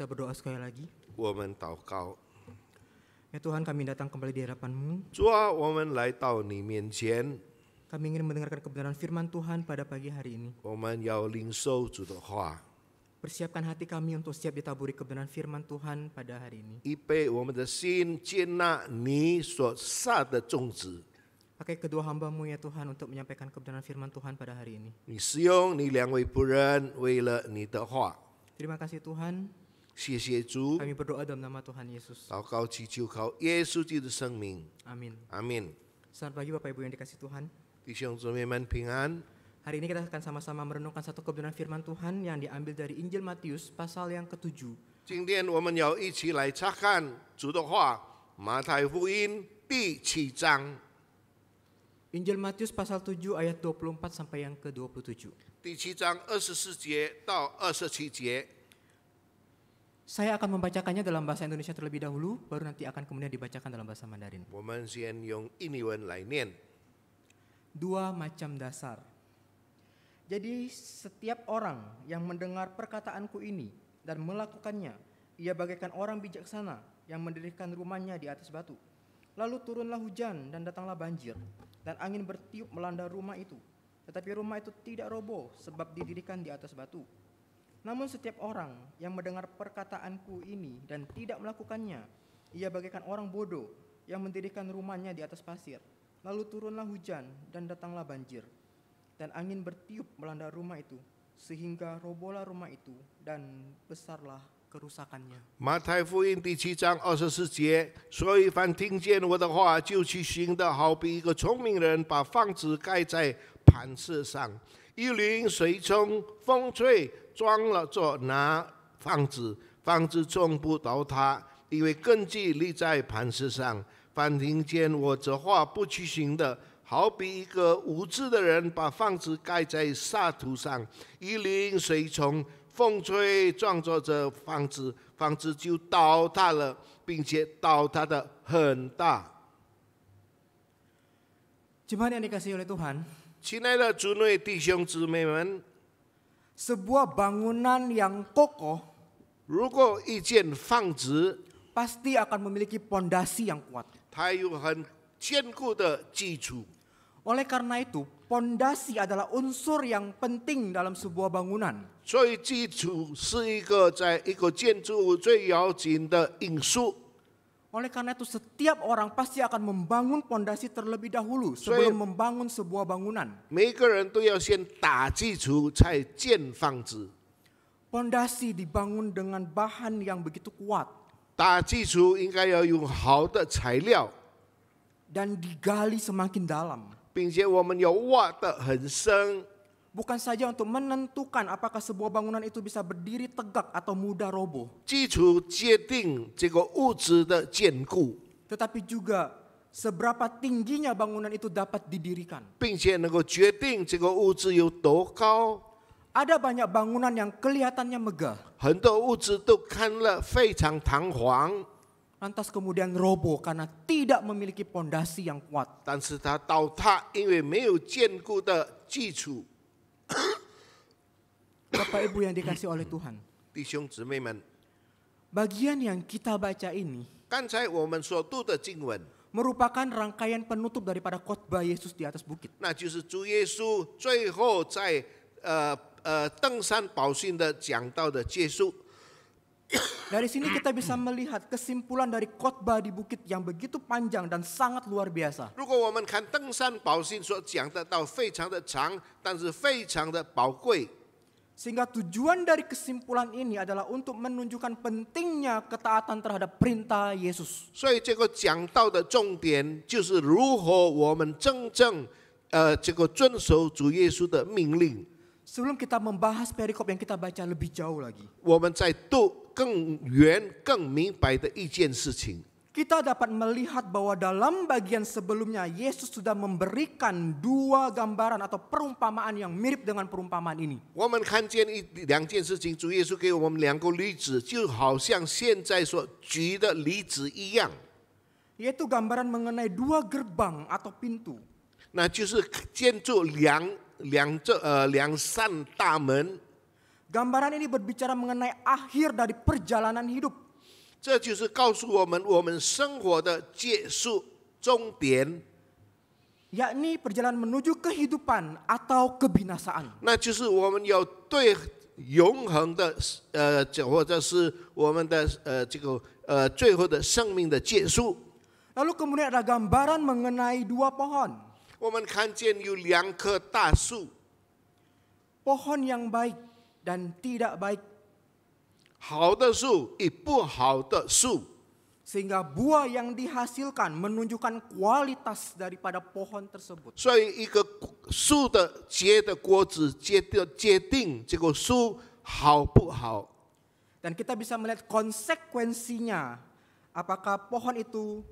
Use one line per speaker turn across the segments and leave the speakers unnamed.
kita berdoa sekali lagi.
我们祷告，
Ya Tuhan, kami datang kembali di hadapan-Mu.
主啊，我们来到你面前，
Kami ingin mendengarkan kebenaran firman Tuhan pada pagi hari ini.
我们要领受主的话，
Persiapkan hati kami untuk siap ditaburi kebenaran firman Tuhan pada hari ini.
预备我们的心接纳你所撒的种子。
Pakai kedua hamba-Mu ya Tuhan untuk menyampaikan kebenaran firman Tuhan pada hari ini.
你使用你两位仆人，为了你的话，
Terima kasih Tuhan.
谢谢主。
Kami berdoa dalam nama Tuhan Yesus.
祷告祈求靠耶稣基督的生命，
Amin.
阿门。
Selamat pagi Bapak Ibu yang dikasih Tuhan.
弟兄姊妹们平安。
Hari ini kita akan sama-sama merenungkan satu kebenaran firman Tuhan yang diambil dari Injil Matius pasal yang ke-7.
今天我们要一起来查看主的话，马太福音第7章，
Injil Matius pasal 7 ayat 24 sampai yang ke-27.
第7章24节到27节。
Saya akan membacakannya dalam bahasa Indonesia terlebih dahulu, baru nanti akan kemudian dibacakan dalam bahasa Mandarin.
我们先用印尼文来念。
Dua macam dasar. Jadi setiap orang yang mendengar perkataanku ini dan melakukannya, ia bagaikan orang bijaksana yang mendirikan rumahnya di atas batu. Lalu turunlah hujan dan datanglah banjir, dan angin bertiup melanda rumah itu. Tetapi rumah itu tidak roboh sebab didirikan di atas batu. Namun setiap orang yang mendengar perkataanku ini dan tidak melakukannya, ia bagaikan orang bodoh yang mendirikan rumahnya di atas pasir. Lalu turunlah hujan dan datanglah banjir, dan angin bertiup melanda rumah itu, sehingga robohlah rumah itu dan besarlah kerusakannya.
马太福音第7章24节，所以凡听见我的话就去行的，好比一个聪明人把房子盖在磐石上，一淋水冲，风吹，撞了着那房子，房子从不倒塌，因为根基立在磐石上。凡听见我这话不去行的，好比一个无知的人把房子盖在沙土上，一淋水冲，风吹撞着这房子，房子就倒塌了，并且倒塌的很大。
Jemaat yang dikasihi oleh Tuhan,
亲爱的主内弟兄姊妹们，
sebuah bangunan yang kokoh
如果一间房子，
pasti akan memiliki pondasi yang kuat.
它有很坚固的基础，
Oleh karena itu, pondasi adalah unsur yang penting dalam sebuah bangunan.
所以基础是一个在一个建筑物最要紧的因素。
Oleh karena itu, setiap orang pasti akan membangun pondasi terlebih dahulu sebelum membangun sebuah bangunan.
每个人都要先打基础，才建房子。
Pondasi dibangun dengan bahan yang begitu kuat
打基础应该要用好的材料，
dan digali semakin dalam.
并且我们要挖得很深，
Bukan saja untuk menentukan apakah sebuah bangunan itu bisa berdiri tegak atau mudah roboh,
基础决定这个物质的坚固，
tetapi juga seberapa tingginya bangunan itu dapat didirikan.
并且能够决定这个物质有多高。
Ada banyak bangunan yang kelihatannya megah,
很多物质都看了非常堂皇，
lantas kemudian roboh karena tidak memiliki pondasi yang kuat.
但是它倒塌，因为没有坚固的基础。
Bapak Ibu yang dikasih oleh Tuhan,
弟兄姊妹们，
bagian yang kita baca ini
刚才我们所读的经文，
merupakan rangkaian penutup daripada khotbah Yesus di atas bukit.
那就是主耶稣最后在登山宝训的讲道的结束。
Dari sini kita bisa melihat kesimpulan dari khotbah di bukit yang begitu panjang dan sangat luar biasa.
如果我们看登山宝训所讲的道非常的长，但是非常的宝贵，
Sehingga tujuan dari kesimpulan ini adalah untuk menunjukkan pentingnya ketaatan terhadap perintah Yesus.
所以这个讲道的重点就是如何我们真正这个遵守主耶稣的命令。
Sebelum kita membahas perikop yang kita baca lebih jauh lagi,
我们在读更远、更明白的一件事情。
kita dapat melihat bahwa dalam bagian sebelumnya Yesus sudah memberikan dua gambaran atau perumpamaan yang mirip dengan perumpamaan ini.
我们看见两件事情，主耶稣给我们两个例子，就好像现在所举的例子一样，
Yaitu gambaran mengenai dua gerbang atau pintu.
那就是建筑两扇大门。
Gambaran ini berbicara mengenai akhir dari perjalanan hidup.
这就是告诉我们生活的结束终点，
yakni perjalanan menuju kehidupan atau kebinasaan.
那就是我们要对永恒的或者是我们的最后的生命的结束。
Lalu kemudian ada gambaran mengenai dua pohon.
我们看见有2棵大树，
Pohon yang baik dan tidak baik.
好的树与不好的树，
Sehingga buah yang dihasilkan menunjukkan kualitas daripada pohon tersebut.
所以一个树的结的果子决定这个树好不好。
Dan kita bisa melihat konsekuensinya. Apakah pohon itu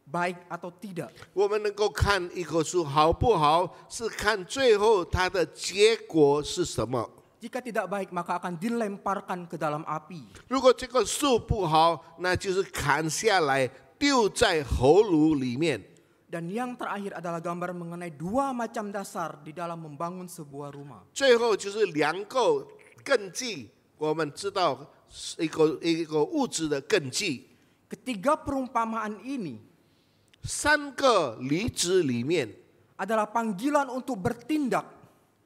baik atau tidak.
我们能够看一棵树好不好，是看最后它的结果是什么。
Jika tidak baik maka akan dilemparkan ke dalam api.
如果这个树不好，那就是砍下来丢在火炉里面。
Dan yang terakhir adalah gambar mengenai dua macam dasar di dalam membangun sebuah rumah.
最后就是2个根基，我们知道一个物质的根基。
Ketiga perumpamaan ini
3个例子里面，
adalah panggilan untuk bertindak.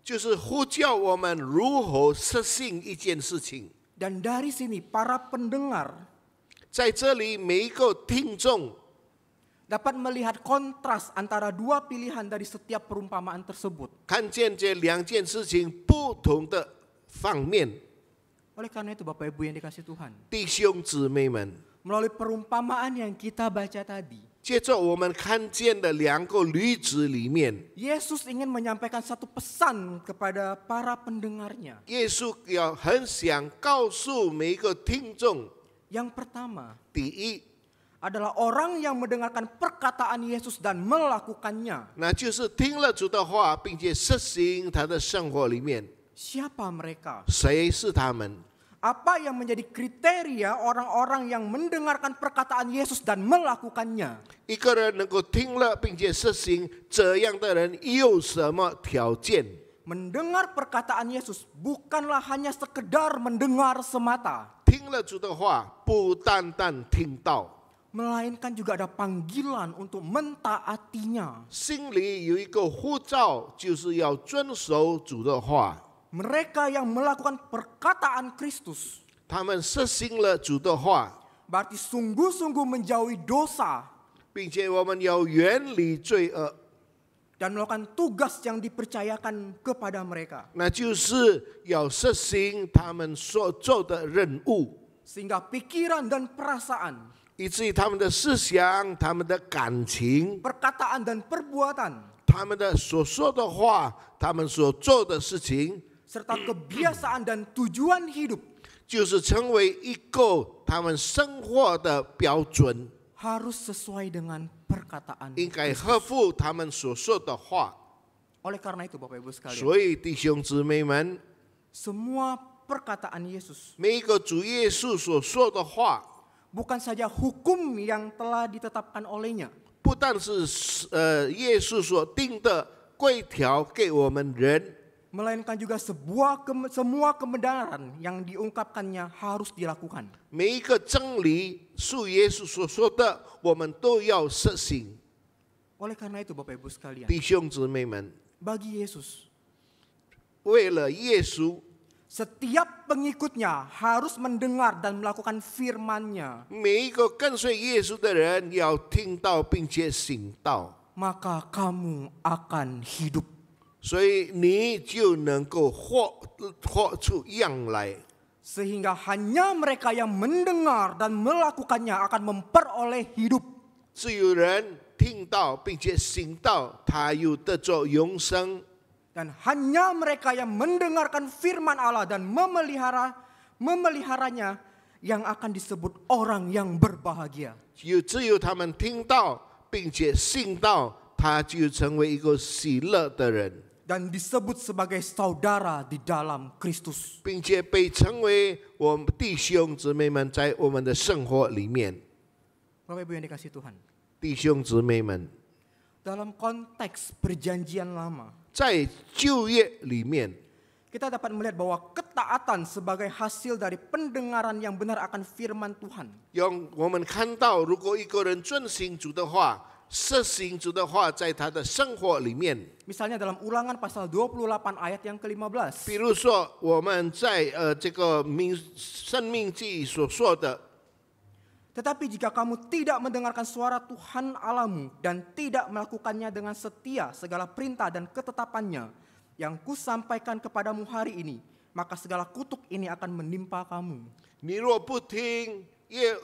就是呼叫我们如何实行一件事情。
Dan dari sini para pendengar
在这里，每一个听众
dapat melihat kontras antara dua pilihan dari setiap perumpamaan tersebut.
看见这2件事情不同的方面。
Oleh karena itu Bapak Ibu yang dikasih Tuhan,
弟兄姊妹们，
melalui perumpamaan yang kita baca tadi,
接着我们看见的2个例子里面，
Yesus ingin menyampaikan satu pesan kepada para pendengarnya.
耶稣很想告诉每一个听众，
Yang pertama
第一，
adalah orang yang mendengarkan perkataan Yesus dan melakukannya.
那就是听了主的话，并且实行他的生活里面。
Siapa mereka?
谁是他们？
Apa yang menjadi kriteria orang-orang yang mendengarkan perkataan Yesus dan melakukannya?
一个人能够听了并且实行，这样的人有什么条件？
Mendengar perkataan Yesus bukanlah hanya sekedar mendengar semata,
听了主的话，不单单听到，
melainkan juga ada panggilan untuk mentaatinya.
心里有一个呼召，就是要遵守主的话。
Mereka yang melakukan perkataan Kristus
他们实行了主的话，
berarti sungguh-sungguh menjauhi dosa
并且我们要远离罪恶，
dan melakukan tugas yang dipercayakan kepada mereka.
那就是要实行他们所做的任务，
Sehingga pikiran dan perasaan,
以至于他们的思想、他们的感情、
perkataan dan perbuatan,
他们的所说的话、他们所做的事情，
serta kebiasaan dan tujuan hidup
就是成为一个他们生活的标准，
harus sesuai dengan perkataan.
应该合乎他们所说的话。
Oleh karena itu Bapak Ibu sekalian,
所以弟兄姊妹们，
semua perkataan Yesus
每一个主耶稣所说的话，
bukan saja hukum yang telah ditetapkan olehnya,
不但是耶稣所定的规条给我们人，
melainkan juga semua kebenaran yang diungkapkannya harus dilakukan.
每一个真理属耶稣所说的，我们都要实行。
Oleh karena itu Bapak Ibu sekalian,
弟兄姊妹们，
bagi Yesus,
为了耶稣，
setiap pengikutnya harus mendengar dan melakukan firman-Nya,
每一个跟随耶稣的人要听到并且行道，
maka kamu akan hidup.
所以你就能够活出样来。
Sehingga hanya mereka yang mendengar dan melakukannya akan memperoleh hidup.
只有人听到并且行道，他又得着永生。
Dan hanya mereka yang mendengarkan firman Allah dan memeliharanya yang akan disebut orang yang berbahagia.
只有他们听到并且信道，他就成为一个喜乐的人，
Dan disebut sebagai saudara di dalam Kristus.
并且被称为我们弟兄姊妹们在我们的生活里面。
Bapak Ibu yang dikasih Tuhan,
弟兄姊妹们，
dalam konteks perjanjian lama,
在旧约里面，
kita dapat melihat bahwa ketaatan sebagai hasil dari pendengaran yang benar akan firman Tuhan.
用我们看到，如果一个人遵行主的话，实行主的话，在他的生活里面，
Misalnya dalam Ulangan pasal 28 ayat yang 15.
比如说我们在这个生命记所说的，
Tetapi jika kamu tidak mendengarkan suara Tuhan Allahmu dan tidak melakukannya dengan setia segala perintah dan ketetapannya yang kusampaikan kepadamu hari ini, maka segala kutuk ini akan menimpa kamu.
你若不听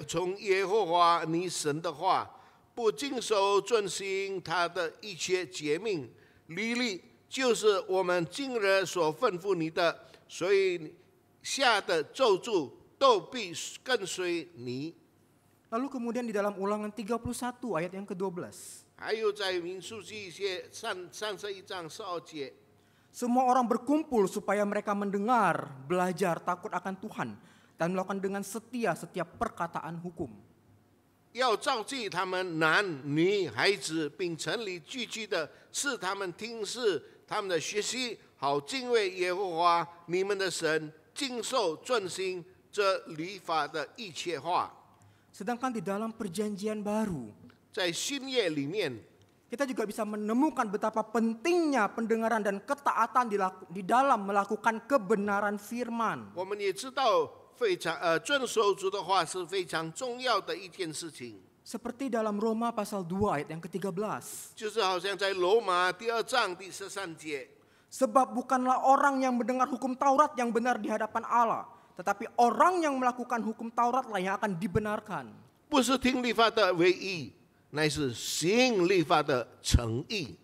从耶和华你神的话，不谨守遵行他的一切诫命律例，就是我们今日所吩咐你的，所以下的咒诅都必跟随你。
Lalu kemudian di dalam Ulangan 31 ayat yang ke-12.
还有在民数记31章12节，
Semua orang berkumpul supaya mereka mendengar, belajar takut akan Tuhan dan melakukan dengan setia setiap perkataan hukum.
要召集他们男女孩子，并城里聚集的，使他们听视他们的学习，好敬畏耶和华你们的神，谨守遵行这律法的一切话。
Sedangkan di dalam perjanjian baru,
在新约里面，
kita juga bisa menemukan betapa pentingnya pendengaran dan ketaatan di dalam melakukan kebenaran firman.
我们也知道非常遵守主的话是非常重要的一件事情。
Seperti dalam Roma pasal 2 ayat yang ke-13.
就是好像在罗马第2章第13节，
Sebab bukanlah orang yang mendengar hukum Taurat yang benar di hadapan Allah, tetapi orang yang melakukan hukum Tauratlah yang akan dibenarkan.
不是听律法的唯一，乃是行律法的诚意。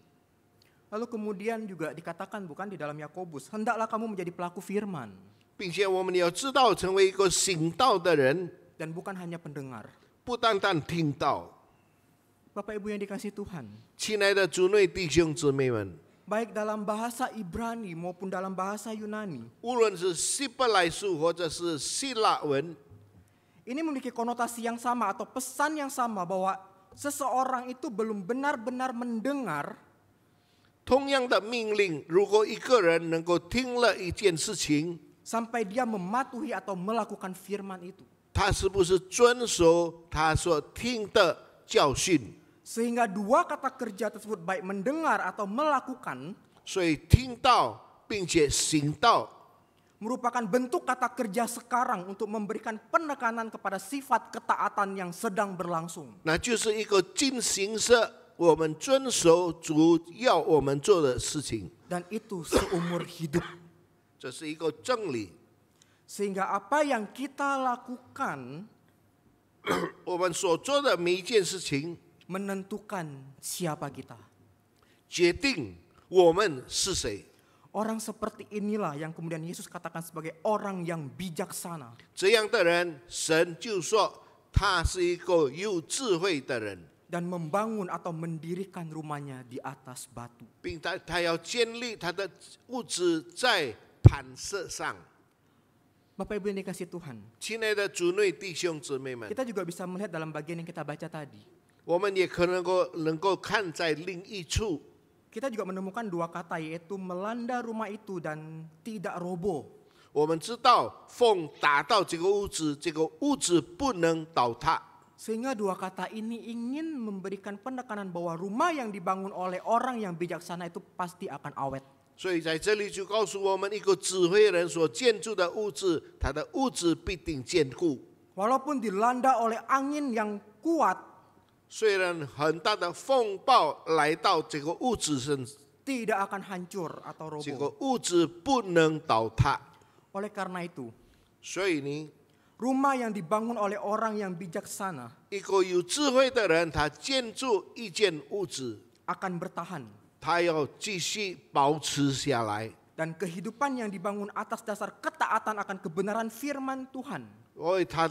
Lalu kemudian juga dikatakan bukan di dalam Yakobus, hendaklah kamu menjadi pelaku firman
并且我们要知道，成为一个行道的人，
dan bukan hanya pendengar.
不单单听到。
Bapak Ibu yang dikasihi Tuhan,
亲爱的主内弟兄姊妹们，
baik dalam bahasa Ibrani maupun dalam bahasa Yunani,
无论是希伯来书或者是希腊文，
ini memiliki konotasi yang sama atau pesan yang sama bahwa seseorang itu belum benar-benar mendengar
同样的命令，如果一个人能够听了一件事情，
sampai dia mematuhi atau melakukan firman itu.
他是不是遵守他所听的教训？
Sehingga dua kata kerja tersebut baik mendengar atau melakukan
所以听到并且行道，
merupakan bentuk kata kerja sekarang untuk memberikan penekanan kepada sifat ketaatan yang sedang berlangsung.
那就是一个进行式，我们遵守主要我们做的事情，
Dan itu seumur hidup.
这是一个真理。
Sehingga apa yang kita lakukan
我们所做的每一件事情，
menentukan siapa kita.
决定我们是谁。
Orang seperti inilah yang kemudian Yesus katakan sebagai orang yang bijaksana.
这样的人，神就说他是一个有智慧的人，
Dan membangun atau mendirikan rumahnya di atas batu.
并他要建立他的屋子在磐石上。
Bapak Ibu yang dikasihi Tuhan,
亲爱的主内弟兄姊妹们，
kita juga bisa melihat dalam bagian yang kita baca tadi.
我们也可能能够看在另一处，
Kita juga menemukan dua kata yaitu melanda rumah itu dan tidak roboh.
我们知道风打到这个屋子，这个屋子不能倒塌。
Sehingga dua kata ini ingin memberikan penekanan bahwa rumah yang dibangun oleh orang yang bijaksana itu pasti akan awet.
所以在这里就告诉我们，一个智慧人所建筑的屋子，他的屋子必定坚固。
Walaupun dilanda oleh angin yang kuat,
虽然很大的风暴来到这个屋子上，
tidak akan hancur atau
这
roboh.
个屋子不能倒塌。
Oleh karena itu,
所以呢，
rumah yang dibangun oleh orang yang bijaksana
一个有智慧的人，他建筑一间屋子，
akan bertahan.
他要继续保持下来。
Dan kehidupan yang dibangun atas dasar ketaatan akan kebenaran firman Tuhan
因为他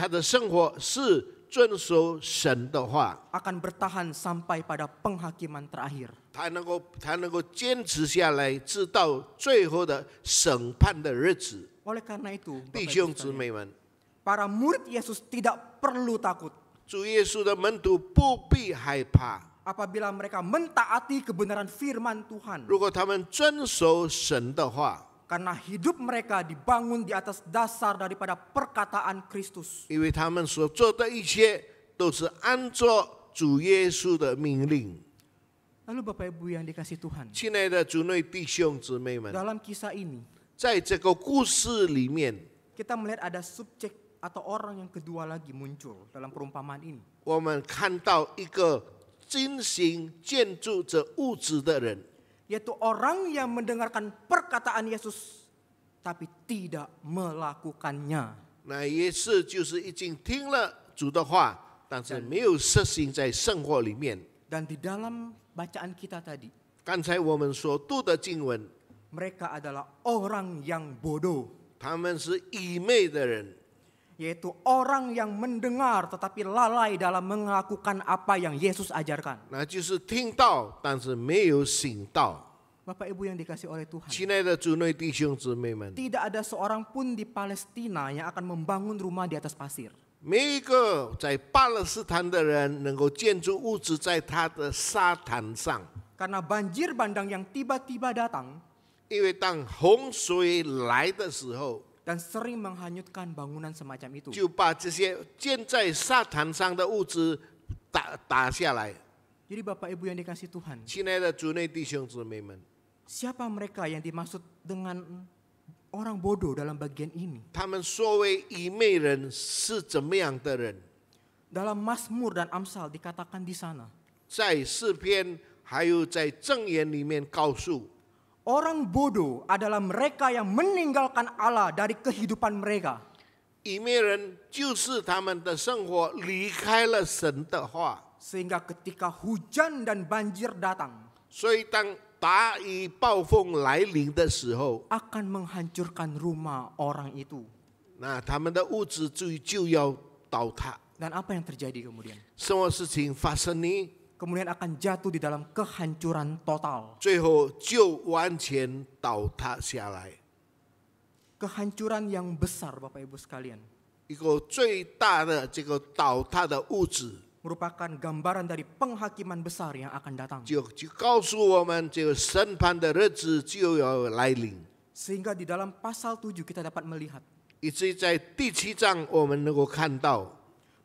的生活是遵守神的话，
akan bertahan sampai pada penghakiman terakhir.
他能够坚持下来，直到最后的审判的日子。
Oleh karena itu,
弟
Bapak
兄
Ibu
姊
sekalian,
妹们，
para murid Yesus tidak perlu takut
主耶稣的门徒不必害怕。
apabila mereka mentaati kebenaran firman Tuhan.
如果他们遵守神的话，
Karena hidup mereka dibangun di atas dasar daripada perkataan Kristus.
因为他们所做的一切都是按照主耶稣的命令。
Lalu Bapak Ibu yang dikasih Tuhan,
亲爱的主内弟兄姊妹们，
dalam kisah ini
在这个故事里面，
kita melihat ada subjek atau orang yang kedua lagi muncul dalam perumpamaan ini.
我们看到一个进行建筑这物质的人，
Yaitu orang yang mendengarkan perkataan Yesus tapi tidak melakukannya.
那也是就是已经听了主的话，但是没有实行在生活里面。
Dan di dalam bacaan kita tadi,
刚才我们所读的经文，
mereka adalah orang yang bodoh.
他们是愚昧的人，
Yaitu orang yang mendengar tetapi lalai dalam melakukan apa yang Yesus ajarkan.
那就是听到，但是没有行道。
Bapak Ibu yang dikasih oleh Tuhan,
亲爱的主内弟兄姊妹们，
tidak ada seorang pun di Palestina yang akan membangun rumah di atas pasir.
每一个在巴勒斯坦的人能够建筑屋子在他的沙滩上，
Karena banjir bandang yang tiba-tiba datang
因为当洪水来的时候，
dan sering menghanyutkan bangunan semacam itu.
就把这些建在沙滩上的屋子打下来。
Jadi Bapak Ibu yang dikasih Tuhan,
亲爱的主内弟兄姊妹们，
siapa mereka yang dimaksud dengan orang bodoh dalam bagian ini?
他们所谓愚昧人是怎么样的人？
Dalam Mazmur dan Amsal dikatakan di sana,
在诗篇还有在箴言里面告诉，
orang bodoh adalah mereka yang meninggalkan Allah dari kehidupan mereka.
愚昧人就是他们的生活离开了神的话，
Sehingga ketika hujan dan banjir datang,
所以当大雨暴风来临的时候，
akan menghancurkan rumah orang itu.
那他们的屋子就要倒塌。
Dan apa yang terjadi kemudian?
什么事情发生呢？
Kemudian akan jatuh di dalam kehancuran total.
最后就完全倒塌下来，
Kehancuran yang besar Bapak Ibu sekalian,
一个最大的这个倒塌的屋子，
merupakan gambaran dari penghakiman besar yang akan datang.
就告诉我们，这个审判的日子就要来临。
Sehingga di dalam pasal 7 kita dapat melihat
以至于在第7章，我们能够看到，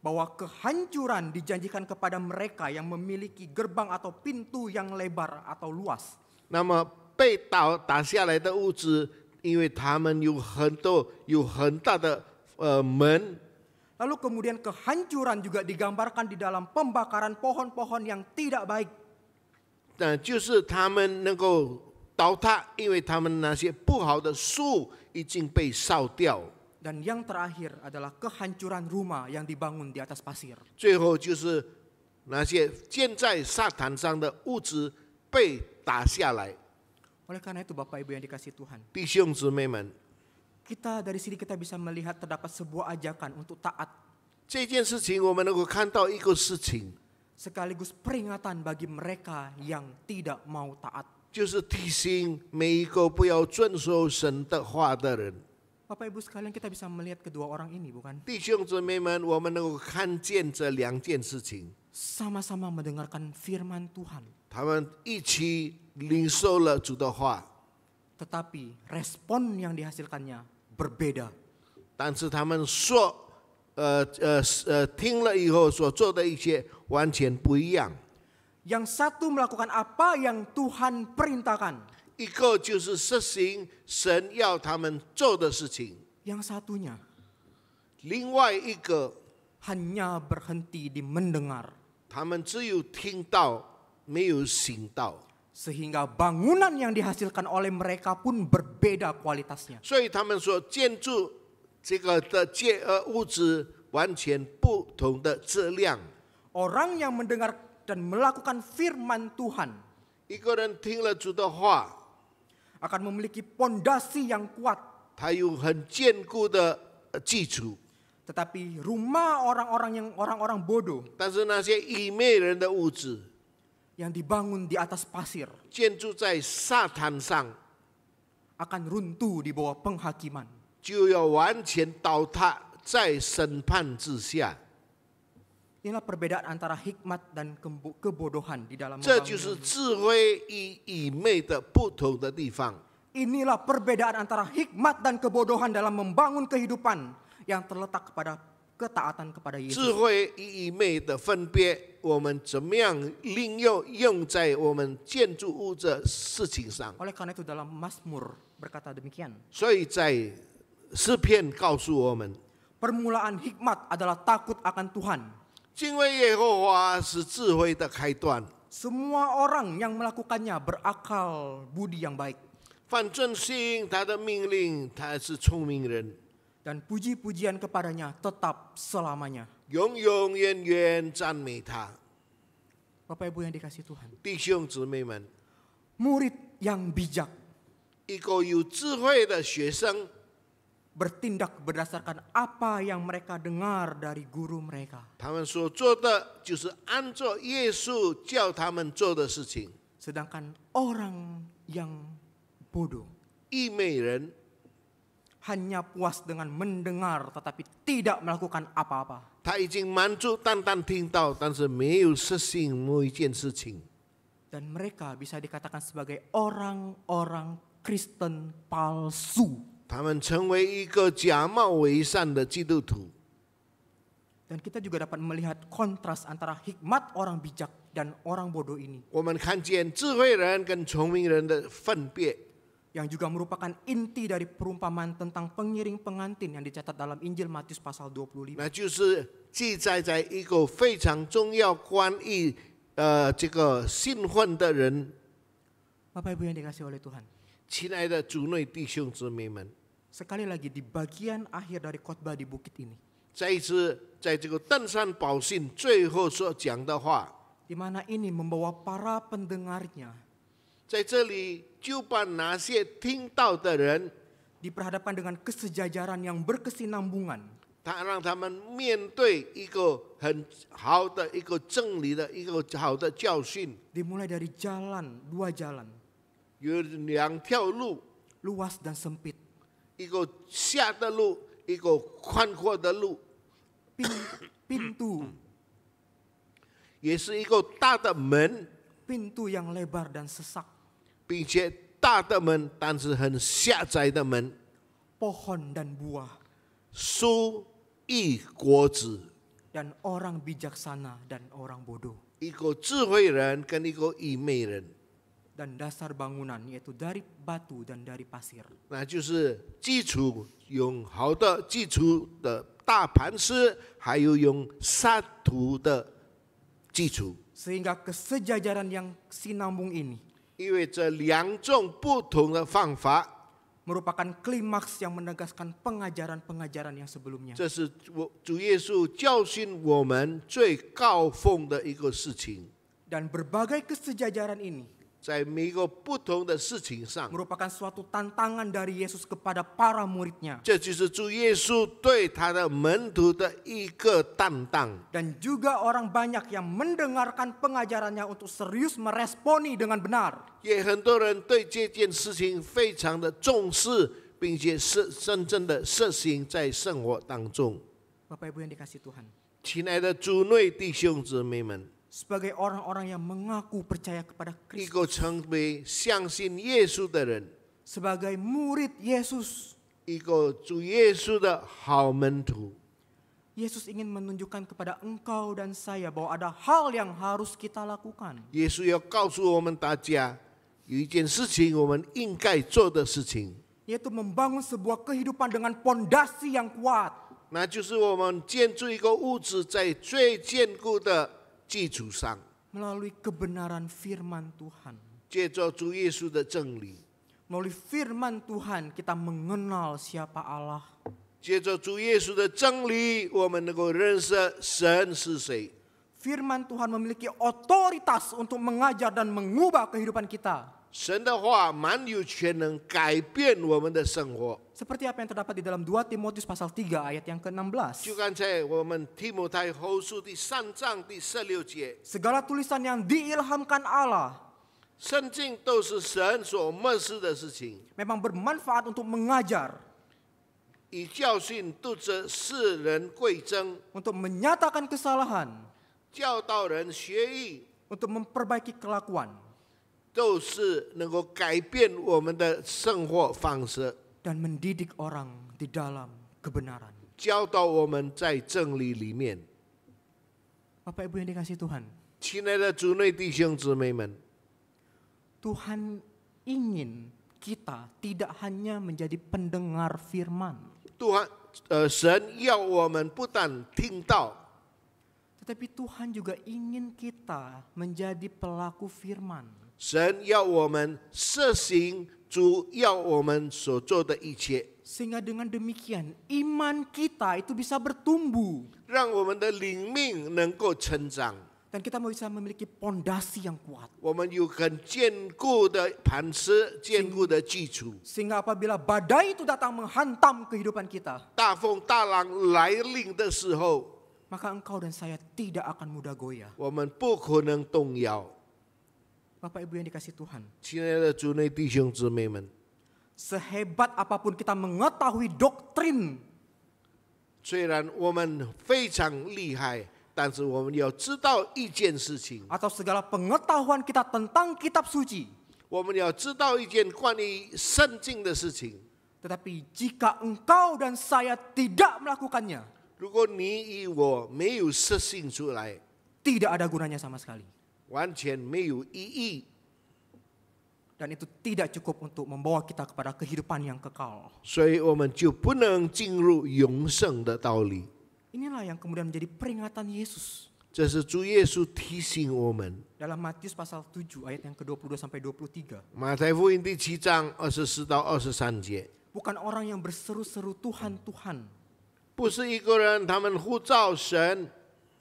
bahwa kehancuran dijanjikan kepada mereka yang memiliki gerbang atau pintu yang lebar atau luas.
那么被打下来的屋子，因为他们有很大的门。
Lalu kemudian kehancuran juga digambarkan di dalam pembakaran pohon-pohon yang tidak baik.
就是他们能够倒塌，因为他们那些不好的树已经被烧掉。
Dan yang terakhir adalah kehancuran rumah yang dibangun di atas pasir.
最后就是那些建在沙滩上的屋子被打下来。
Oleh karena itu Bapak Ibu yang dikasih Tuhan,
弟兄姊妹们，
dari sini kita bisa melihat terdapat sebuah ajakan untuk taat,
这件事情我们能够看到一个事情，
sekaligus peringatan bagi mereka yang tidak mau taat.
就是提醒每一个不要遵守神的话的人。
Bapak Ibu sekalian, kita bisa melihat kedua orang ini, bukan?
弟兄姊妹们，我们能够看见这两件事情，
Sama-sama mendengarkan firman Tuhan,
他们一起领受了主的话，
tetapi respon yang dihasilkannya berbeda.
但是他们听了以后所做的一切完全不一样。
Yang satu melakukan apa yang Tuhan perintahkan,
一个就是实行神要他们做的事情，
yang satunya
另外一个
hanya berhenti di mendengar,
他们只有听到没有行道，
sehingga bangunan yang dihasilkan oleh mereka pun berbeda kualitasnya.
所以他们所建筑这个的屋子完全不同的质量。
Orang yang mendengar dan melakukan firman Tuhan
一个人听了主的话，
akan memiliki pondasi yang kuat,
他有很坚固的基础。
tetapi rumah orang-orang bodoh
但是那些愚昧人的屋子，
yang dibangun di atas pasir
建筑在沙滩上，
akan runtuh di bawah penghakiman.
就要完全倒塌在审判之下。
Inilah perbedaan antara hikmat dan kebodohan di dalam
这就是智慧与愚昧的不同的地方。
Inilah perbedaan antara hikmat dan kebodohan dalam membangun kehidupan yang terletak kepada ketaatan kepada
智
Yesus.
慧与愚昧的分别，我们怎么样用在我们建筑物的事情上？
Oleh karena itu dalam Mazmur berkata demikian.
所以在诗篇告诉我们，
Permulaan hikmat adalah takut akan Tuhan.
敬畏耶和华是智慧的开端。
Semua orang yang melakukannya berakal budi yang baik.
凡遵行他的命令，他是聪明人，
Dan puji-pujian kepadanya tetap selamanya.
永永远远赞美他。
Bapak Ibu yang dikasihi Tuhan.
弟兄姊妹们，
Murid yang bijak
一个有智慧的学生，
bertindak berdasarkan apa yang mereka dengar dari guru mereka.
他们所做的就是按照耶稣叫他们做的事情。
Sedangkan orang yang bodoh
愚昧人
hanya puas dengan mendengar tetapi tidak melakukan apa-apa.
他已经满足，单单听到，但是没有实行某一件事情。
Dan mereka bisa dikatakan sebagai orang-orang Kristen palsu.
他们成为一个假冒伪善的基督徒。
Dan kita juga dapat melihat kontras antara hikmat orang bijak dan orang bodoh ini.
我们看见智慧人跟聪明人的分别，
Yang juga merupakan inti dari perumpamaan tentang pengiring pengantin yang dicatat dalam Injil Matius pasal 25.
那就是记载在一个非常重要关于这个信婚的人。
Bapak Ibu yang dikasihi oleh Tuhan.
亲爱的主内弟兄姊妹们，
Sekali lagi di bagian akhir dari khotbah di bukit ini,
再一次在这个登山宝训最后所讲的话，
di mana ini membawa para pendengarnya
在这里就把那些听到的人，
diperhadapkan dengan kesejajaran yang berkesinambungan,
他让他们面对一个很好的一个真理的一个好的教训，
dimulai dari dua jalan,
有两条路，
luas dan sempit,
一个下的路，一个宽阔的路，
pintu
也是一个大的门，
pintu yang lebar dan sesak,
并且大的门，但是很狭窄的门，
pohon dan buah,
树一果子，
dan orang bijaksana dan orang bodoh.
一个智慧人跟一个愚昧人，
Dan dasar bangunan yaitu dari batu dan dari pasir.
那就是基础，用好的基础的大磐石，还有用沙土的基础。
Sehingga kesejajaran yang sinambung ini
因为这两种不同的方法，
merupakan klimaks yang menegaskan pengajaran-pengajaran yang sebelumnya.
这是主耶稣教训我们最高峰的一个事情。
Dan berbagai kesejajaran ini
在每一个不同的事情上，
merupakan suatu tantangan dari Yesus kepada para muridnya.
这就是主耶稣对他的门徒的一个担当。
Dan juga orang banyak yang mendengarkan pengajarannya untuk serius meresponi dengan benar.
也很多人对这件事情非常的重视，并且是真正的实行在生活当中。
Bapak Ibu yang dikasihi Tuhan.
亲爱的主内弟兄姊妹们，
Sebagai orang-orang yang mengaku percaya kepada
一
Kristus.
个成为相信耶稣的人，
Sebagai murid Yesus.
一个主耶稣的好门徒。
Yesus ingin menunjukkan kepada engkau dan saya bahwa ada hal yang harus kita lakukan.
耶稣要告诉我们大家，有一件事情我们应该做的事情，
Yaitu membangun sebuah kehidupan dengan pondasi yang kuat.
那就是我们建筑一个屋子在最坚固的基础上，
Melalui kebenaran firman Tuhan.
借着主耶稣的真理，
Melalui firman Tuhan kita mengenal siapa Allah.
借着主耶稣的真理，我们能够认识神是谁。
Firman Tuhan memiliki otoritas untuk mengajar dan mengubah kehidupan kita.
神的话蛮有权能改变我们的生活。
Seperti apa yang terdapat di dalam 2 Timotius pasal 3 ayat yang ke-16.
就刚才我们提摩太后书第3章第16节，
Segala tulisan yang diilhamkan Allah
圣经都是神所默示的事情，
memang bermanfaat untuk mengajar,
以教训、督责世人归正，
untuk menyatakan kesalahan,
教导人学义，
untuk memperbaiki kelakuan.
都是能够改变我们的生活方式，
dan mendidik orang di dalam kebenaran.
教导我们在真理里面。
Bapak Ibu yang dikasihi Tuhan,
亲爱的主内弟兄姊妹们，
Tuhan ingin kita tidak hanya menjadi pendengar firman,
神要我们不但听到，
tetapi Tuhan juga ingin kita menjadi pelaku firman.
神要我们实行主要我们所做的一切，
Sehingga dengan demikian iman kita itu bisa bertumbuh
让我们的灵命能够成长，
dan kita bisa memiliki pondasi yang kuat.
我们有很坚固的磐石、坚固的基础。
Sehingga apabila badai itu datang menghantam kehidupan kita,
大风大浪来临的时候，
maka engkau dan saya tidak akan mudah goyah.
我们不可能动摇。
Bapak Ibu yang dikasihi Tuhan,
亲爱的主内弟兄姊妹们，
sehebat apapun kita mengetahui doktrin,
虽然我们非常厉害，但是我们要知道一件事情，
atau segala pengetahuan kita tentang kitab suci,
我们要知道一件关于圣经的事情。
tetapi jika engkau dan saya tidak melakukannya,
如果你与我没有实行出来，
tidak ada gunanya sama sekali.
完全没有意义，
Dan itu tidak cukup untuk membawa kita kepada kehidupan yang kekal.
所以我们就不能进入永生的道理。
Inilah yang kemudian menjadi peringatan Yesus
这是主耶稣提醒我们，
dalam Matius pasal 7 ayat yang ke-22 sampai 23.
马太福音第7章24到23节，
Bukan orang yang berseru-seru Tuhan, Tuhan
不是一个人他们呼召神，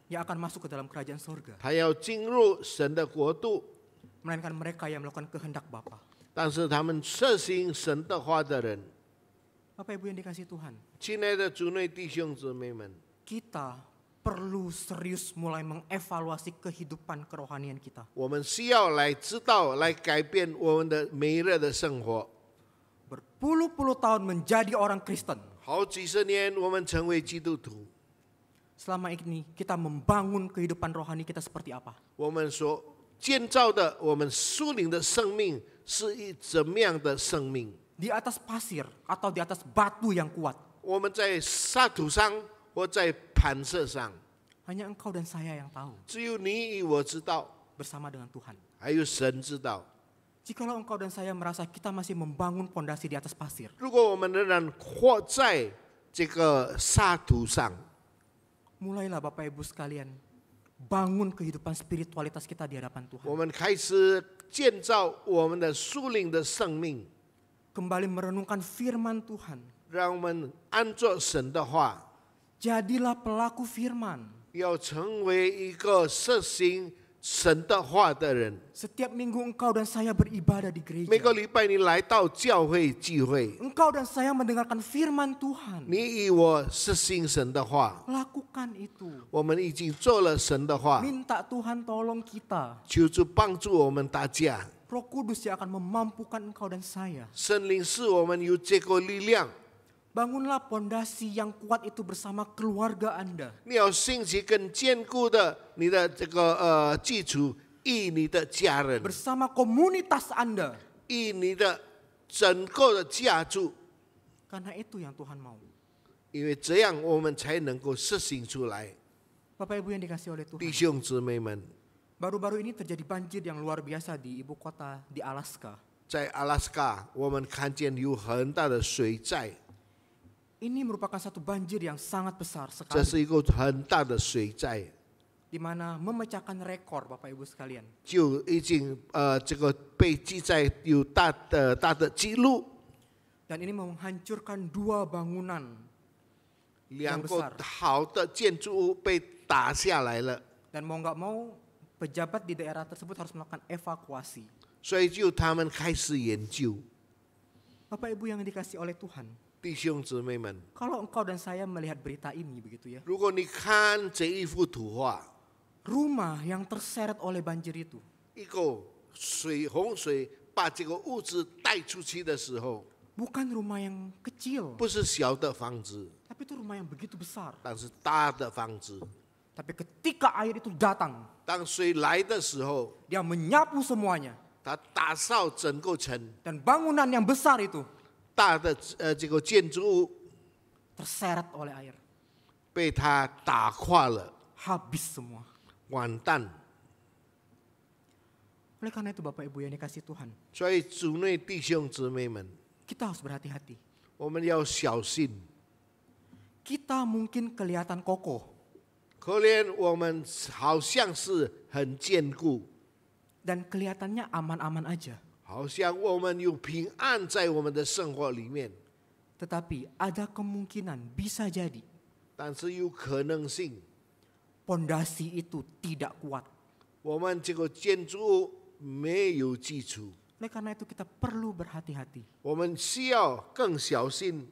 yang akan masuk ke dalam kerajaan surga,
他要进入神的国度，
melainkan mereka yang melakukan kehendak Bapa.
但是他们实行神的话的人。
Bapak Ibu yang dikasihi Tuhan,
亲爱的主内弟兄姊妹们，
kita perlu serius mulai mengevaluasi kehidupan kerohanian kita.
我们需要来知道，来改变我们的每日的生活。
Berpuluh-puluh tahun menjadi orang Kristen,
好几十年，我们成为基督徒，
selama ini kita membangun kehidupan rohani kita seperti apa?
我们所建造的我们属灵的生命是一怎么样的生命？
Di atas pasir atau di atas batu yang kuat?
我们在沙土上或在磐石上，
Hanya engkau dan saya yang tahu
只有你与我知道，
bersama dengan Tuhan.
还有神知道。
Jikalau engkau dan saya merasa kita masih membangun pondasi di atas pasir,
如果我们仍然活在这个沙土上，
mulailah Bapak Ibu sekalian bangun kehidupan spiritualitas kita di hadapan Tuhan.
我们开始建造我们的属灵的生命，
Kembali merenungkan firman Tuhan.
让我们按照神的话，
Jadilah pelaku firman.
要成为一个实行神的话的人。
Setiap minggu engkau dan saya beribadah di
每个
gereja.
礼拜你来到教会聚会，
Engkau dan saya mendengarkan firman Tuhan.
你与我实行神的话，
Lakukan itu.
我们已经做了神的话，
Minta Tuhan tolong kita.
求主帮助我们大家。
Roh Kudus yang akan memampukan engkau dan saya.
圣灵使我们有这个力量。
Bangunlah pondasi yang kuat itu bersama keluarga Anda.
你要兴起更坚固的你的这个基础，与你的家人，
Bersama komunitas Anda.
与你的整个的家族，
Karena itu yang Tuhan mau.
因为这样我们才能够实行出来。
Bapak Ibu yang dikasihi oleh
弟
Tuhan.
兄姊妹们，
Baru-baru ini terjadi banjir yang luar biasa di ibu kota di Alaska.
在阿拉斯加，我们看见有很大的水灾，
Ini merupakan satu banjir yang sangat besar
这
sekali.
是一个很大的水灾，
Di mana memecahkan rekor Bapak Ibu sekalian.
就已经这个被记载有大的记录，
Dan ini menghancurkan 2 bangunan.
2个好的建筑物被打下来了。
Dan mau nggak mau pejabat di daerah tersebut harus melakukan evakuasi.
所以就他们开始研究。
Bapak Ibu yang dikasihi oleh Tuhan.
弟兄姊妹们，
Kalau engkau dan saya melihat berita ini begitu ya.
如果你看这一幅图画，
Rumah yang terseret oleh banjir itu.
一个洪水把这个物质带出去的时候，
Bukan rumah yang kecil.
不是小的房子，
Tapi itu rumah yang begitu besar.
但是大的房子。
Tapi ketika air itu datang.
当水来的时候，
Dia menyapu semuanya.
他打扫整个城，
Dan bangunan yang besar itu
大的这个建筑物
terseret oleh air.
被他打垮了，
Habis semua.
完蛋。
Oleh karena itu Bapak Ibu yang dikasih Tuhan,
所以主内弟兄姊妹们，
kita harus berhati-hati.
我们要小心。
Kita mungkin kelihatan kokoh,
可怜我们好像是很坚固，
dan kelihatannya aman-aman aja.
好像我们有平安在我们的生活里面，
Tetapi ada kemungkinan bisa jadi
但是有可能性，
pondasi itu tidak kuat.
我们这个建筑物没有基础，
Oleh karena itu kita perlu berhati-hati.
我们需要更小心。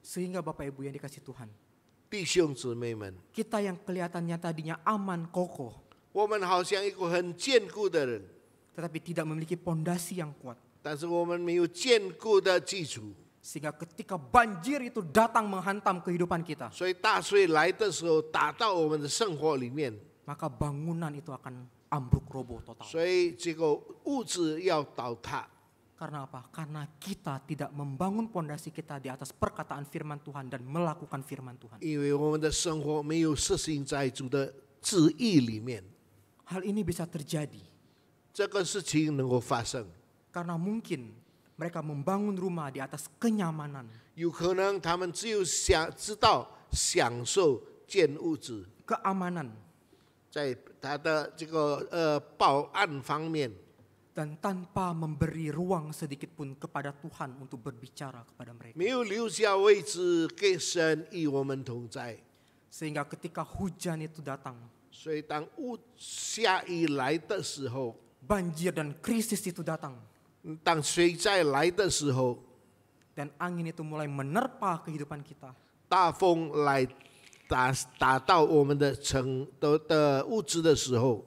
Sehingga Bapak Ibu yang dikasih Tuhan,
弟兄姊妹们，
kita yang kelihatannya tadinya aman, kokoh,
我们好像一个很坚固的人，
tetapi tidak memiliki pondasi yang kuat.
但是我们没有坚固的基础，
Sehingga ketika banjir itu datang menghantam kehidupan kita,
所以大水来的时候打到我们的生活里面，
maka bangunan itu akan ambruk roboh total.
所以这个物质要倒塌。
Karena apa? Karena kita tidak membangun pondasi kita di atas perkataan firman Tuhan dan melakukan firman Tuhan.
因为我们的生活没有实行在主的旨意里面，
Hal ini bisa terjadi
这个事情能够发生，
karena mungkin mereka membangun rumah di atas kenyamanan,
有可能他们只有知道享受建物质，
keamanan,
在他的这个保安方面，
dan tanpa memberi ruang sedikit pun kepada Tuhan untuk berbicara kepada mereka.
没有留下位置给神与我们同在，
Sehingga ketika hujan itu datang,
所以当下雨来的时候，
banjir dan krisis itu datang,
当水灾来的时候，
dan angin itu mulai menerpa kehidupan kita,
大风来打到我们的物质的时候，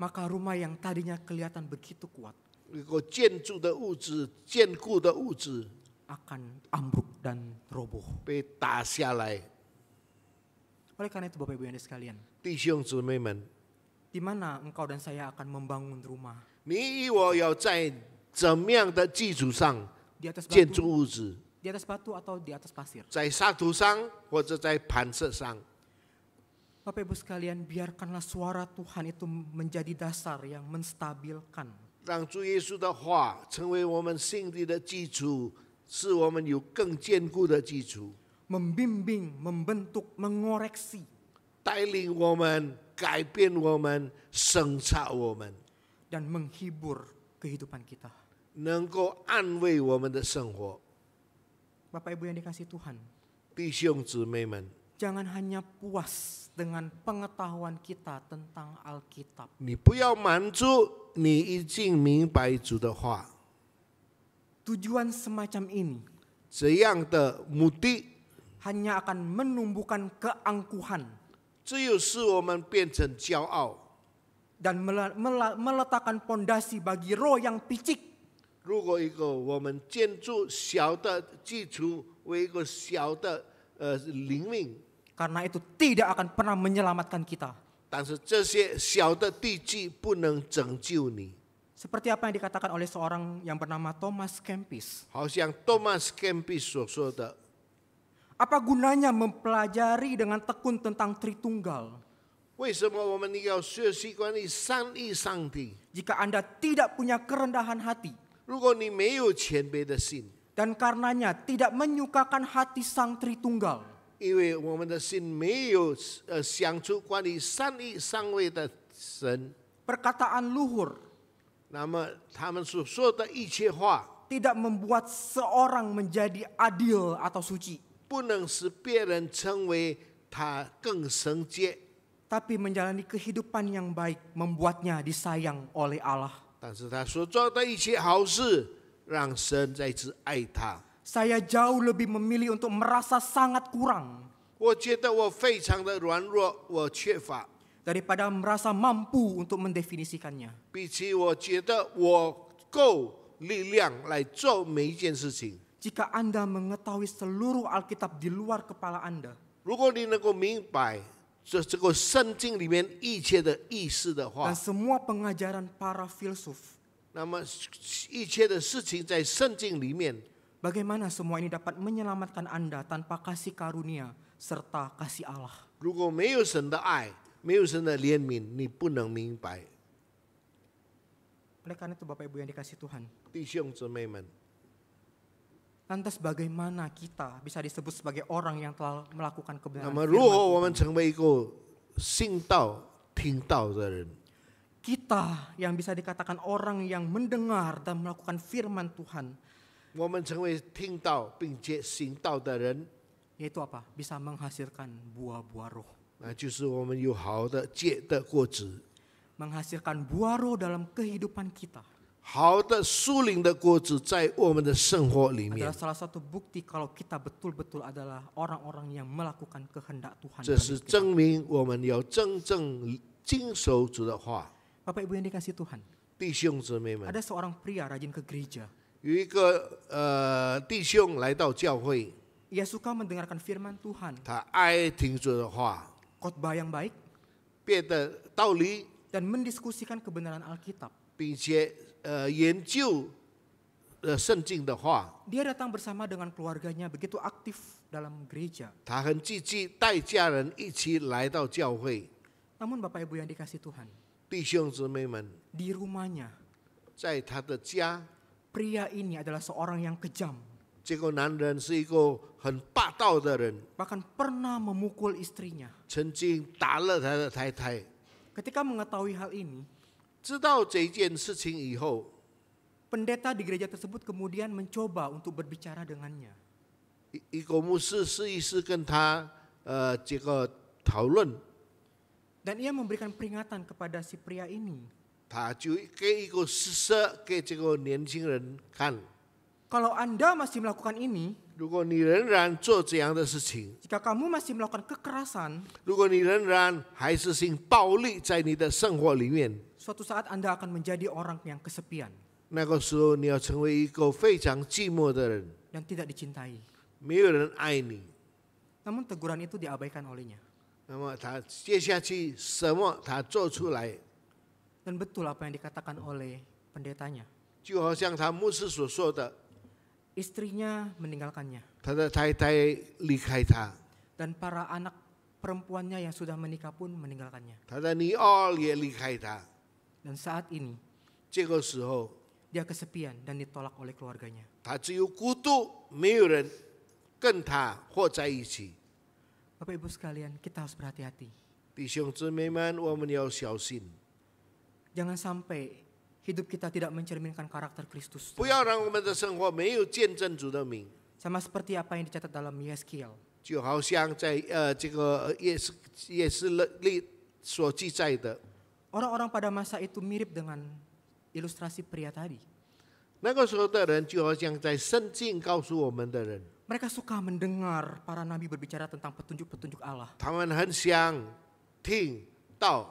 maka rumah yang tadinya kelihatan begitu kuat
一个建筑的物质、坚固的物质
akan ambruk dan roboh.
被打下来。
Oleh karena itu Bapak Ibu yang sekalian,
弟兄姊妹们，
di mana engkau dan saya akan membangun rumah?
你与我要在怎么样的基础上
Di atas
建筑
batu,
物质？
di atas batu atau di atas pasir?
在沙土上或者在磐石上？
Bapak Ibu sekalian, biarkanlah suara Tuhan itu menjadi dasar yang menstabilkan,
让主耶稣的话成为我们心里的基础，使我们有更坚固的基础，
membimbing, membentuk, mengoreksi,
带领我们、改变我们、审查我们，
dan menghibur kehidupan kita.
能够安慰我们的生活。
Bapak Ibu yang dikasih Tuhan,
弟兄姊妹们，
jangan hanya puas dengan pengetahuan kita tentang Alkitab.
你不要满足你已经明白主的话，
Tujuan semacam ini
这样的目的
hanya akan menumbuhkan keangkuhan
只有使我们变成骄傲。
dan meletakkan pondasi bagi roh yang picik.
如果一个我们建筑小的基础为一个小的灵命，
Karena itu tidak akan pernah menyelamatkan kita.
但是这些小的地基不能拯救你。
Seperti apa yang dikatakan oleh seorang yang bernama Thomas Kempis.
好像 Thomas Kempis 所说的，
Apa gunanya mempelajari dengan tekun tentang Tritunggal
为什么我们要学习关于三一上帝？
jika Anda tidak punya kerendahan hati
如果你没有谦卑的心，
dan karenanya tidak menyukakan hati Sang Tritunggal,
因为我们的心没有想出关于三一上位的神，
perkataan luhur
那么他们所说的一切话，
tidak membuat seorang menjadi adil atau suci,
不能使别人成为他更圣洁，
tapi menjalani kehidupan yang baik membuatnya disayang oleh Allah.
但是他所做的一切好事，让神再次爱他。
Saya jauh lebih memilih untuk merasa sangat kurang
我觉得我非常的软弱，我缺乏，
daripada merasa mampu untuk mendefinisikannya.
比起我觉得我够力量来做每一件事情。
Jika Anda mengetahui seluruh Alkitab di luar kepala Anda,
如果你能够明白这个圣经里面一切的意思的话
dan，semua pengajaran para filsuf,
那么一切的事情在圣经里面，
Bagaimana semua ini dapat menyelamatkan Anda tanpa kasih karunia serta kasih Allah?
如果没有神的爱，没有神的怜悯，你不能明白。
Oleh karena itu Bapak Ibu yang dikasih Tuhan,
弟兄姊妹们，
lantas bagaimana kita bisa disebut sebagai orang yang telah melakukan
那
kebenaran
么如何
firman
我们
Tuhan?
成为一个信道、听道的人？
Kita yang bisa dikatakan orang yang mendengar dan melakukan firman Tuhan,
我们成为听道并且行道的人，
yaitu apa? Bisa menghasilkan buah-buah roh.
那就是我们有好的结的果子，
Menghasilkan buah roh dalam kehidupan kita
好的属灵的果子在我们的生活里面
adalah，salah satu bukti kalau kita betul-betul adalah orang-orang yang melakukan kehendak Tuhan.
这
dalam
是
hidup kita.
证明我们要真正经守主的话。
Bapak Ibu yang dikasih Tuhan,
弟兄姊妹们，
ada seorang pria rajin ke gereja.
有一个弟兄来到教会，
Ia suka mendengarkan firman Tuhan,
他爱听主的话，
khotbah yang baik,
别的道理，
dan mendiskusikan kebenaran Alkitab.
并且研究圣经的话，
Dia datang bersama dengan keluarganya begitu aktif dalam gereja.
他很积极带家人一起来到教会。
Namun Bapak Ibu yang dikasih Tuhan,
弟兄姊妹们，
di rumahnya
在他的家，
pria ini adalah seorang yang kejam,
这个男人是一个很霸道的人，
bahkan pernah memukul istrinya.
曾经打了他的太太。
Ketika mengetahui hal ini,
知道这件事情以后，
pendeta di gereja tersebut kemudian mencoba untuk berbicara dengannya.
一个牧师试一试跟他这个讨论，
Dan ia memberikan peringatan kepada si pria ini.
他就给一个施舍给这个年轻人看。
Kalau Anda masih melakukan ini,
如果你仍然做这样的事情，
jika kamu masih melakukan kekerasan,
如果你仍然还是行暴力在你的生活里面，
suatu saat Anda akan menjadi orang yang kesepian
那个时候你要成为一个非常寂寞的人，
dan tidak dicintai.
没有人爱你。
Namun teguran itu diabaikan olehnya.
那么他接下去什么他做出来，
Dan betul apa yang dikatakan oleh pendetanya.
就好像他牧师所说的，
Istrinya meninggalkannya.
他的太太离开他，
Dan para anak perempuannya yang sudah menikah pun meninggalkannya.
他的女儿也离开他。
Dan saat ini
这个时候，
dia kesepian dan ditolak oleh keluarganya.
他只有孤独，没有人跟他活在一起。
Bapak Ibu sekalian, kita harus berhati-hati.
弟兄姊妹们，我们要小心，
Jangan sampai hidup kita tidak mencerminkan karakter Kristus.
不要让我们的生活没有见证主的名。
Sama seperti apa yang dicatat dalam Yeskiel.
就好像在这个也是历所记载的，
Orang-orang pada masa itu mirip dengan ilustrasi pria tadi.
那个时候的人就好像在圣经告诉我们的人，
Mereka suka mendengar para nabi berbicara tentang petunjuk-petunjuk Allah.
他们很想听到，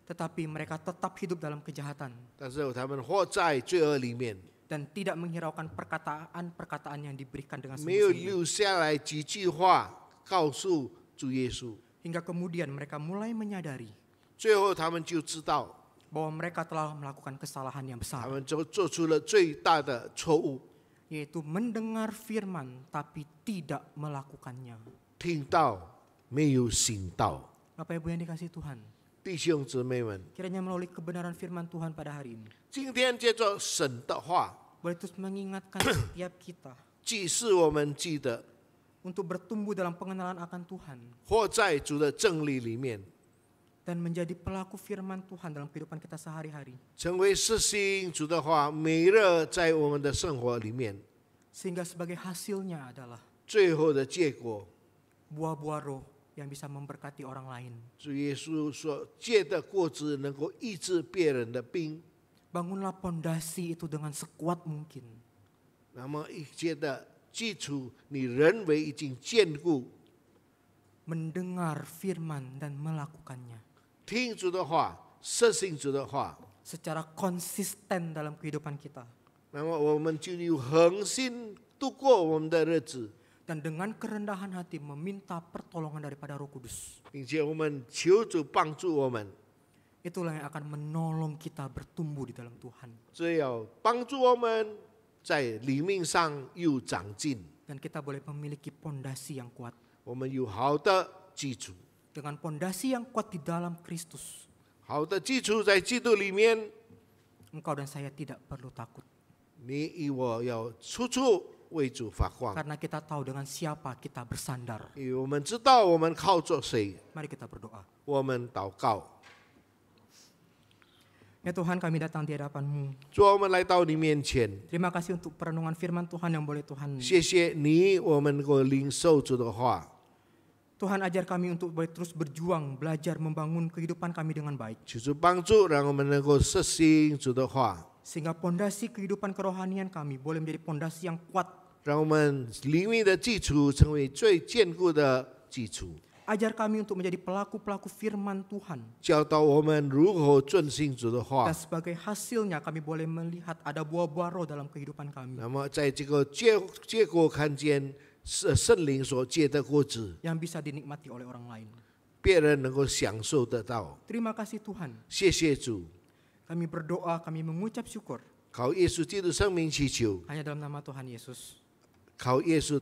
Tetapi mereka tetap hidup dalam kejahatan
但是他们活在罪恶里面，
dan tidak menghiraukan perkataan-perkataan yang diberikan dengan
没有
sungguh-sungguh.
留下来几句话告诉主耶稣。
Hingga kemudian mereka mulai menyadari
最后他们就知道，
bahwa mereka telah melakukan kesalahan yang
他
besar,
们就做出了最大的错误，
yaitu mendengar firman tapi tidak melakukannya.
听到没有行道。
Bapak Ibu yang dikasih Tuhan,
弟兄姊妹们，
kiranya melalui kebenaran firman Tuhan pada hari ini,
今天借着神的话，
boleh terus mengingatkan setiap kita
既是我们记得
untuk bertumbuh dalam pengenalan akan Tuhan
活在主的真理里面，
dan menjadi pelaku firman Tuhan dalam kehidupan kita sehari-hari,
成为实行主的话，每日在我们的生活里面，
sehingga sebagai hasilnya adalah
最后的结果，
buah-buah roh yang bisa memberkati orang lain.
主耶稣所结的果子能够医治别人的病，
Bangunlah pondasi itu dengan sekuat mungkin.
那么一切的基础你认为已经坚固，
Mendengar firman dan melakukannya
听主的话，实行主的话，
secara konsisten dalam kehidupan kita.
那么我们就有恒心度过我们的日子，
Dan dengan kerendahan hati meminta pertolongan daripada Roh Kudus.
并且我们求主帮助我们，
Itulah yang akan menolong kita bertumbuh di dalam Tuhan.
这要帮助我们在灵命上有长进，
Dan kita boleh memiliki pondasi yang kuat.
我们有好的基础，
Dengan pondasi yang kuat di dalam Kristus,
好的基础在基督里面，
engkau dan saya tidak perlu takut.
你与我要处处为主发光，
Karena kita tahu dengan siapa kita bersandar.
因为我们知道我们靠着谁，
Mari kita berdoa.
我们祷告。
Ya Tuhan, kami datang di hadapan-Mu.
主啊，我们来到你面前，
Terima kasih untuk perenungan firman Tuhan yang boleh Tuhan.
谢谢你，我们能够领受主的话。
Tuhan ajar kami untuk boleh terus berjuang, belajar membangun kehidupan kami dengan baik.
求主帮助，让我们能够实行主的话，
Sehingga pondasi kehidupan kerohanian kami boleh menjadi pondasi yang kuat.
让我们灵命的基础成为最坚固的基础。
Ajar kami untuk menjadi pelaku-pelaku firman Tuhan.
教导我们如何遵行主的话
Dan。sebagai hasilnya kami boleh melihat ada buah-buah roh dalam kehidupan kami.
那么在这个结果看见圣灵所结的果子，
Yang bisa dinikmati oleh orang lain.
别人能够享受得到。
Terima kasih Tuhan.
谢谢主，
Kami berdoa, kami mengucap syukur.
靠耶稣基督生命祈求，
Hanya dalam nama Tuhan Yesus.
靠耶稣